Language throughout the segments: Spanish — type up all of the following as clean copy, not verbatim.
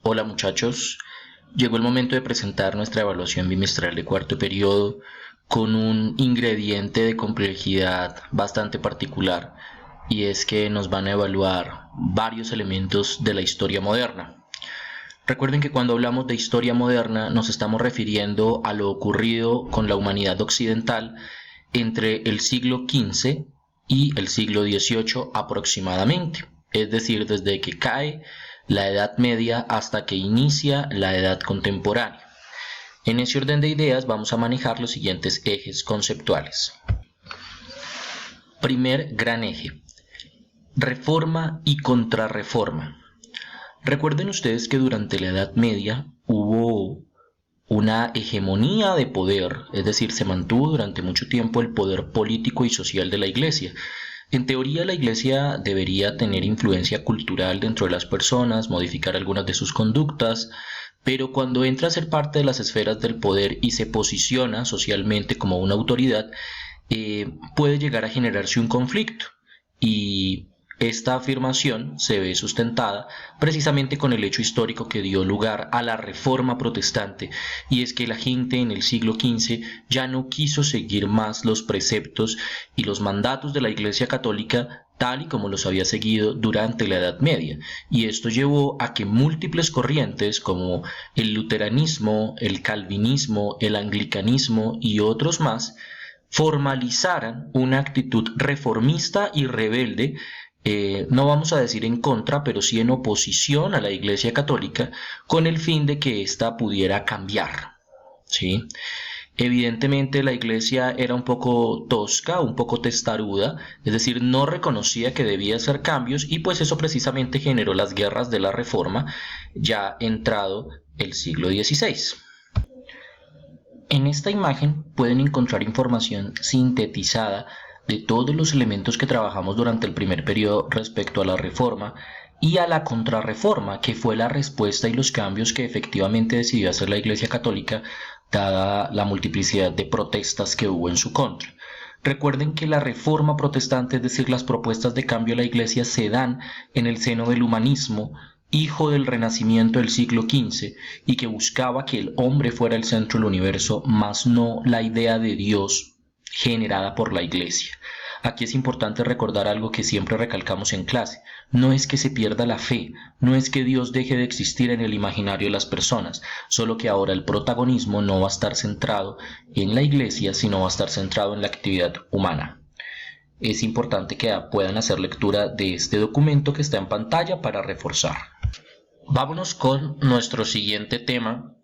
Hola muchachos, llegó el momento de presentar nuestra evaluación bimestral de cuarto periodo con un ingrediente de complejidad bastante particular, y es que nos van a evaluar varios elementos de la historia moderna. Recuerden que cuando hablamos de historia moderna nos estamos refiriendo a lo ocurrido con la humanidad occidental entre el siglo XV y el siglo XVIII aproximadamente, es decir, desde que cae la Edad Media hasta que inicia la Edad Contemporánea. En ese orden de ideas vamos a manejar los siguientes ejes conceptuales. Primer gran eje: reforma y contrarreforma. Recuerden ustedes que durante la Edad Media hubo una hegemonía de poder, es decir, se mantuvo durante mucho tiempo el poder político y social de la Iglesia. En teoría, la Iglesia debería tener influencia cultural dentro de las personas, modificar algunas de sus conductas, pero cuando entra a ser parte de las esferas del poder y se posiciona socialmente como una autoridad, puede llegar a generarse un conflicto. Y esta afirmación se ve sustentada precisamente con el hecho histórico que dio lugar a la Reforma Protestante, y es que la gente en el siglo XV ya no quiso seguir más los preceptos y los mandatos de la Iglesia Católica tal y como los había seguido durante la Edad Media, y esto llevó a que múltiples corrientes como el luteranismo, el calvinismo, el anglicanismo y otros más formalizaran una actitud reformista y rebelde, no vamos a decir en contra, pero sí en oposición a la Iglesia Católica, con el fin de que ésta pudiera cambiar, ¿sí? Evidentemente la Iglesia era un poco tosca, un poco testaruda, es decir, no reconocía que debía hacer cambios, y pues eso precisamente generó las guerras de la Reforma ya entrado el siglo XVI. En esta imagen pueden encontrar información sintetizada de todos los elementos que trabajamos durante el primer periodo respecto a la reforma y a la contrarreforma, que fue la respuesta y los cambios que efectivamente decidió hacer la Iglesia Católica, dada la multiplicidad de protestas que hubo en su contra. Recuerden que la reforma protestante, es decir, las propuestas de cambio a la Iglesia, se dan en el seno del humanismo, hijo del Renacimiento del siglo XV, y que buscaba que el hombre fuera el centro del universo, más no la idea de Dios generada por la Iglesia. Aquí es importante recordar algo que siempre recalcamos en clase: no es que se pierda la fe, no es que Dios deje de existir en el imaginario de las personas, solo que ahora el protagonismo no va a estar centrado en la Iglesia, sino va a estar centrado en la actividad humana. Es importante que puedan hacer lectura de este documento que está en pantalla para reforzar. Vámonos con nuestro siguiente tema,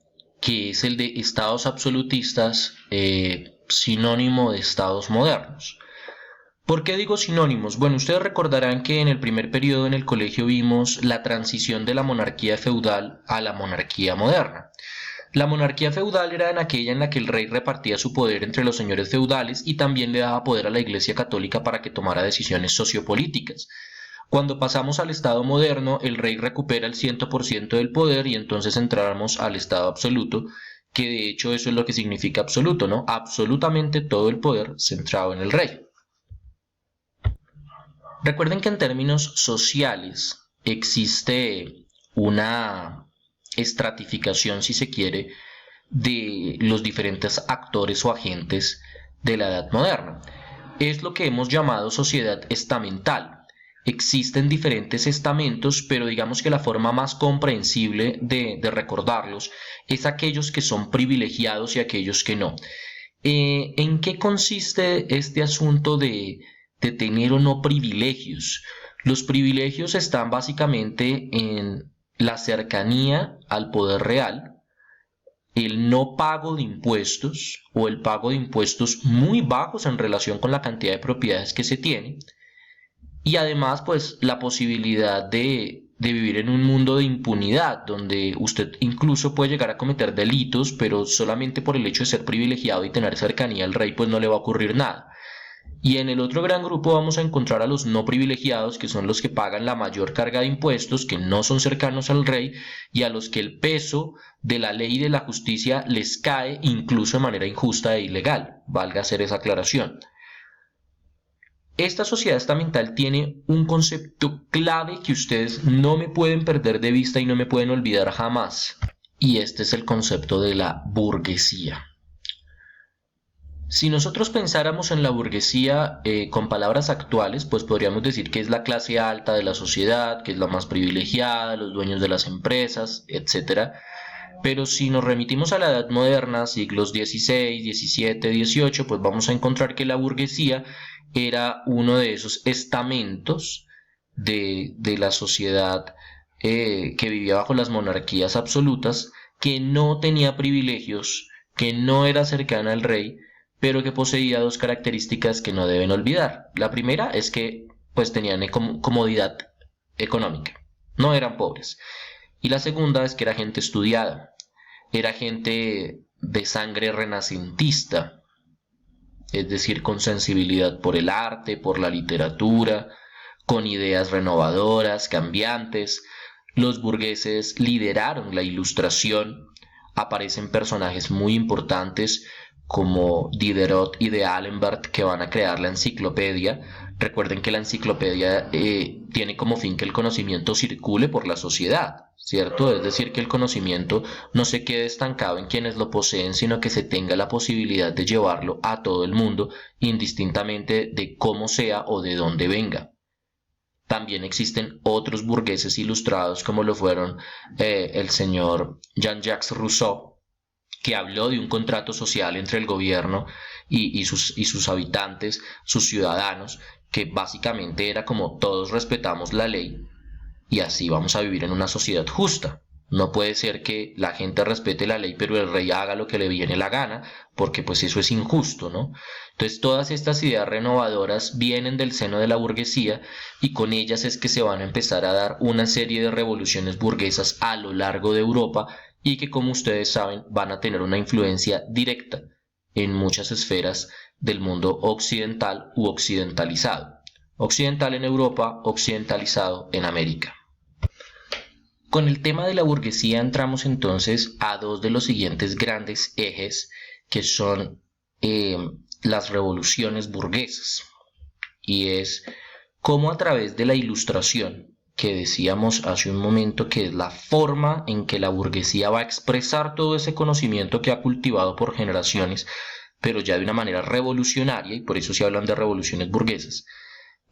que es el de estados absolutistas, sinónimo de estados modernos. ¿Por qué digo sinónimos? Bueno, ustedes recordarán que en el primer periodo en el colegio vimos la transición de la monarquía feudal a la monarquía moderna. La monarquía feudal era aquella en la que el rey repartía su poder entre los señores feudales y también le daba poder a la Iglesia Católica para que tomara decisiones sociopolíticas. Cuando pasamos al Estado moderno, el rey recupera el 100% del poder y entonces entramos al Estado absoluto, que de hecho eso es lo que significa absoluto, ¿no? Absolutamente todo el poder centrado en el rey. Recuerden que en términos sociales existe una estratificación, si se quiere, de los diferentes actores o agentes de la Edad Moderna. Es lo que hemos llamado sociedad estamental. Existen diferentes estamentos, pero digamos que la forma más comprensible de recordarlos es aquellos que son privilegiados y aquellos que no. ¿En qué consiste este asunto de tener o no privilegios? Los privilegios están básicamente en la cercanía al poder real, el no pago de impuestos o el pago de impuestos muy bajos en relación con la cantidad de propiedades que se tiene, y además pues la posibilidad de vivir en un mundo de impunidad, donde usted incluso puede llegar a cometer delitos, pero solamente por el hecho de ser privilegiado y tener cercanía al rey pues no le va a ocurrir nada. Y en el otro gran grupo vamos a encontrar a los no privilegiados, que son los que pagan la mayor carga de impuestos, que no son cercanos al rey, y a los que el peso de la ley y de la justicia les cae incluso de manera injusta e ilegal, valga hacer esa aclaración. Esta sociedad estamental tiene un concepto clave que ustedes no me pueden perder de vista y no me pueden olvidar jamás. Y este es el concepto de la burguesía. Si nosotros pensáramos en la burguesía con palabras actuales, pues podríamos decir que es la clase alta de la sociedad, que es la más privilegiada, los dueños de las empresas, etcétera. Pero si nos remitimos a la Edad Moderna, siglos XVI, XVII, XVIII, pues vamos a encontrar que la burguesía era uno de esos estamentos de la sociedad que vivía bajo las monarquías absolutas, que no tenía privilegios, que no era cercana al rey, pero que poseía dos características que no deben olvidar. La primera es que pues tenían comodidad económica, no eran pobres. Y la segunda es que era gente estudiada, era gente de sangre renacentista, es decir, con sensibilidad por el arte, por la literatura, con ideas renovadoras, cambiantes. Los burgueses lideraron la Ilustración, aparecen personajes muy importantes como Diderot y de Alembert que van a crear la enciclopedia. Recuerden que la enciclopedia tiene como fin que el conocimiento circule por la sociedad, ¿cierto? Es decir, que el conocimiento no se quede estancado en quienes lo poseen, sino que se tenga la posibilidad de llevarlo a todo el mundo, indistintamente de cómo sea o de dónde venga. También existen otros burgueses ilustrados como lo fueron el señor Jean-Jacques Rousseau, que habló de un contrato social entre el gobierno y sus habitantes, sus ciudadanos, que básicamente era como todos respetamos la ley y así vamos a vivir en una sociedad justa. No puede ser que la gente respete la ley, pero el rey haga lo que le viene la gana, porque pues eso es injusto, ¿no? Entonces todas estas ideas renovadoras vienen del seno de la burguesía y con ellas es que se van a empezar a dar una serie de revoluciones burguesas a lo largo de Europa y que, como ustedes saben, van a tener una influencia directa en muchas esferas del mundo occidental u occidentalizado. Occidental en Europa, occidentalizado en América. Con el tema de la burguesía entramos entonces a dos de los siguientes grandes ejes que son las revoluciones burguesas, y es cómo a través de la Ilustración, que decíamos hace un momento que es la forma en que la burguesía va a expresar todo ese conocimiento que ha cultivado por generaciones, pero ya de una manera revolucionaria, y por eso se hablan de revoluciones burguesas,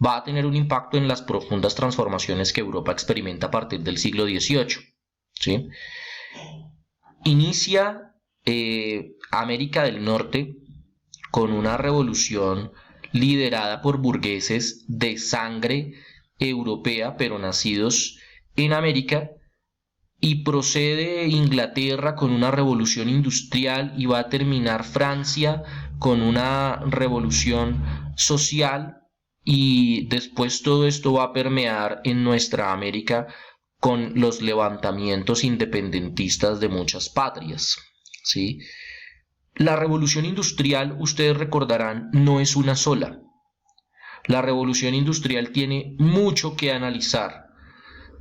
va a tener un impacto en las profundas transformaciones que Europa experimenta a partir del siglo XVIII. ¿Sí? Inicia América del Norte con una revolución liderada por burgueses de sangre europea, pero nacidos en América, y procede Inglaterra con una revolución industrial y va a terminar Francia con una revolución social y después todo esto va a permear en nuestra América con los levantamientos independentistas de muchas patrias, ¿sí? La revolución industrial, ustedes recordarán, no es una sola. La revolución industrial tiene mucho que analizar.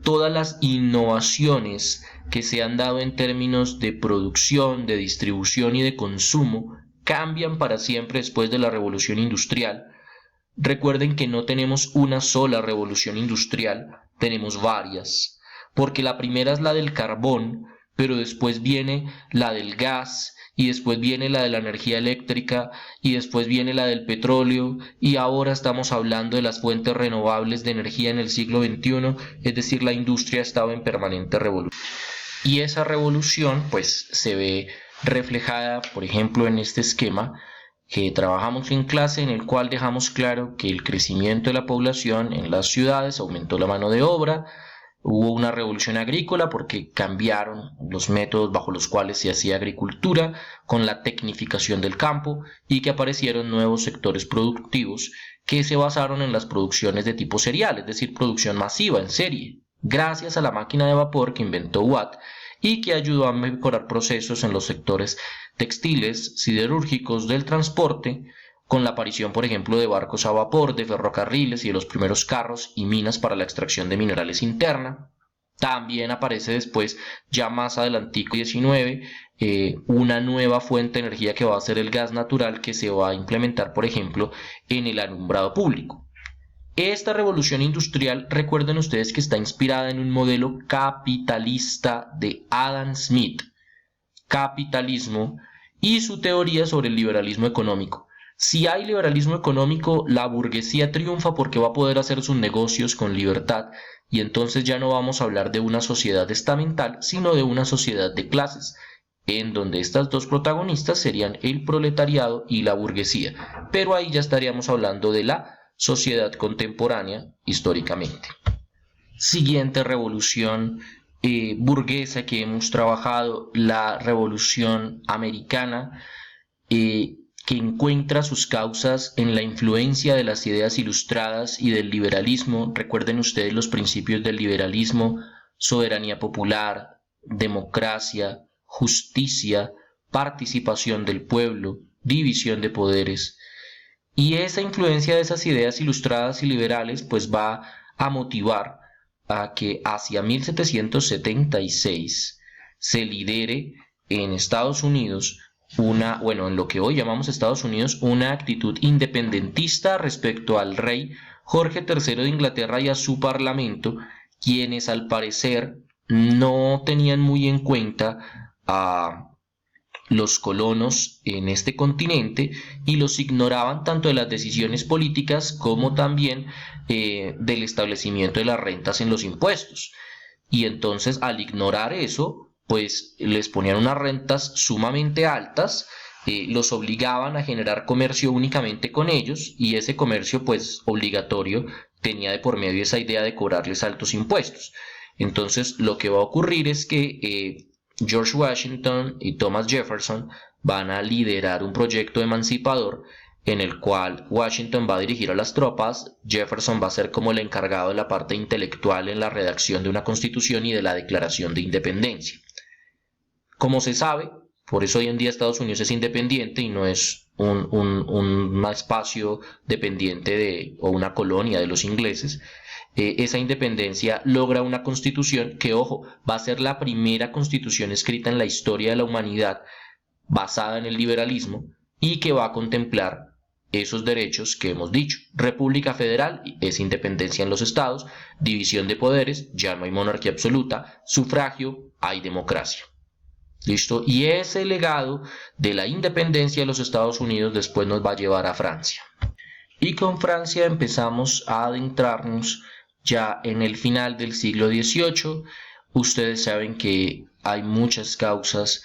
Todas las innovaciones que se han dado en términos de producción, de distribución y de consumo cambian para siempre después de la revolución industrial. Recuerden que no tenemos una sola revolución industrial, tenemos varias, porque la primera es la del carbón, pero después viene la del gas, y después viene la de la energía eléctrica, y después viene la del petróleo, y ahora estamos hablando de las fuentes renovables de energía en el siglo XXI, es decir, la industria ha estado en permanente revolución. Y esa revolución, pues, se ve reflejada, por ejemplo, en este esquema que trabajamos en clase, en el cual dejamos claro que el crecimiento de la población en las ciudades aumentó la mano de obra, hubo una revolución agrícola porque cambiaron los métodos bajo los cuales se hacía agricultura con la tecnificación del campo y que aparecieron nuevos sectores productivos que se basaron en las producciones de tipo serial, es decir, producción masiva en serie, gracias a la máquina de vapor que inventó Watt y que ayudó a mejorar procesos en los sectores textiles, siderúrgicos, del transporte, con la aparición, por ejemplo, de barcos a vapor, de ferrocarriles y de los primeros carros y minas para la extracción de minerales interna. También aparece después, ya más adelantico, 19, una nueva fuente de energía que va a ser el gas natural que se va a implementar, por ejemplo, en el alumbrado público. Esta revolución industrial, recuerden ustedes que está inspirada en un modelo capitalista de Adam Smith, capitalismo, y su teoría sobre el liberalismo económico. Si hay liberalismo económico, la burguesía triunfa porque va a poder hacer sus negocios con libertad, y entonces ya no vamos a hablar de una sociedad estamental, sino de una sociedad de clases, en donde estas dos protagonistas serían el proletariado y la burguesía. Pero ahí ya estaríamos hablando de la sociedad contemporánea históricamente. Siguiente revolución burguesa que hemos trabajado, la revolución americana, que encuentra sus causas en la influencia de las ideas ilustradas y del liberalismo. Recuerden ustedes los principios del liberalismo: soberanía popular, democracia, justicia, participación del pueblo, división de poderes. Y esa influencia de esas ideas ilustradas y liberales pues va a motivar a que hacia 1776 se lidere en Estados Unidos en lo que hoy llamamos Estados Unidos, una actitud independentista respecto al rey Jorge III de Inglaterra y a su parlamento, quienes al parecer no tenían muy en cuenta a los colonos en este continente y los ignoraban tanto de las decisiones políticas como también del establecimiento de las rentas en los impuestos. Y entonces, al ignorar eso, pues les ponían unas rentas sumamente altas, los obligaban a generar comercio únicamente con ellos, y ese comercio pues obligatorio tenía de por medio esa idea de cobrarles altos impuestos. Entonces lo que va a ocurrir es que George Washington y Thomas Jefferson van a liderar un proyecto emancipador en el cual Washington va a dirigir a las tropas, Jefferson va a ser como el encargado de la parte intelectual en la redacción de una constitución y de la declaración de independencia. Como se sabe, por eso hoy en día Estados Unidos es independiente y no es un espacio dependiente o una colonia de los ingleses. Esa independencia logra una constitución que, ojo, va a ser la primera constitución escrita en la historia de la humanidad basada en el liberalismo y que va a contemplar esos derechos que hemos dicho: república federal, es independencia en los estados; división de poderes, ya no hay monarquía absoluta; sufragio, hay democracia. ¿Listo? Y ese legado de la independencia de los Estados Unidos después nos va a llevar a Francia. Y con Francia empezamos a adentrarnos ya en el final del siglo XVIII. Ustedes saben que hay muchas causas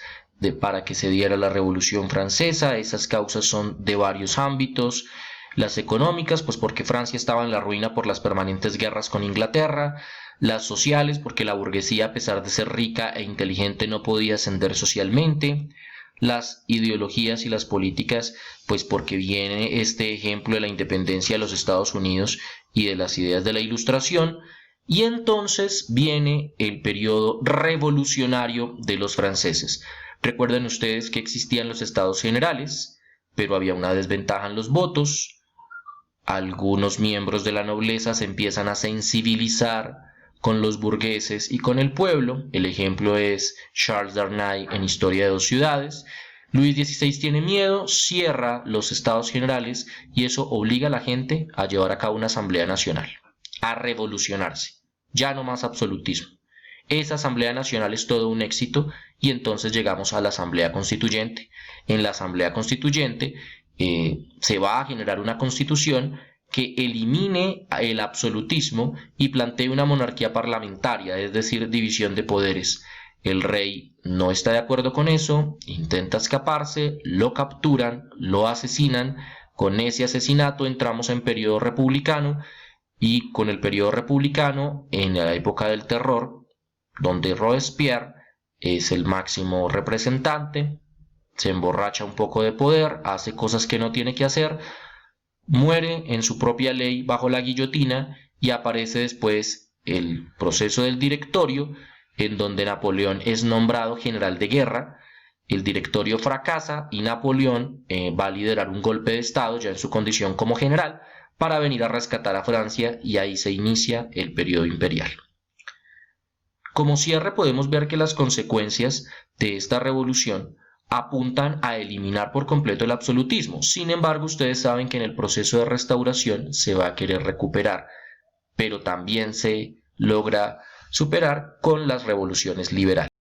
para que se diera la Revolución Francesa. Esas causas son de varios ámbitos. Las económicas, pues porque Francia estaba en la ruina por las permanentes guerras con Inglaterra; las sociales, porque la burguesía, a pesar de ser rica e inteligente, no podía ascender socialmente; las ideologías y las políticas, pues porque viene este ejemplo de la independencia de los Estados Unidos y de las ideas de la Ilustración; y entonces viene el periodo revolucionario de los franceses. Recuerden ustedes que existían los estados generales, pero había una desventaja en los votos. Algunos miembros de la nobleza se empiezan a sensibilizar con los burgueses y con el pueblo. El ejemplo es Charles Darnay en Historia de dos ciudades. Luis XVI tiene miedo, cierra los estados generales, y eso obliga a la gente a llevar a cabo una asamblea nacional, a revolucionarse. Ya no más absolutismo. Esa asamblea nacional es todo un éxito, y entonces llegamos a la asamblea constituyente. En la asamblea constituyente se va a generar una constitución que elimine el absolutismo y plantee una monarquía parlamentaria, es decir, división de poderes. El rey no está de acuerdo con eso, intenta escaparse, lo capturan, lo asesinan. Con ese asesinato entramos en periodo republicano, y con el periodo republicano, en la época del terror, donde Robespierre es el máximo representante, se emborracha un poco de poder, hace cosas que no tiene que hacer, muere en su propia ley bajo la guillotina, y aparece después el proceso del Directorio, en donde Napoleón es nombrado general de guerra. El Directorio fracasa y Napoleón va a liderar un golpe de estado ya en su condición como general para venir a rescatar a Francia, y ahí se inicia el periodo imperial. Como cierre podemos ver que las consecuencias de esta revolución apuntan a eliminar por completo el absolutismo. Sin embargo, ustedes saben que en el proceso de restauración se va a querer recuperar, pero también se logra superar con las revoluciones liberales.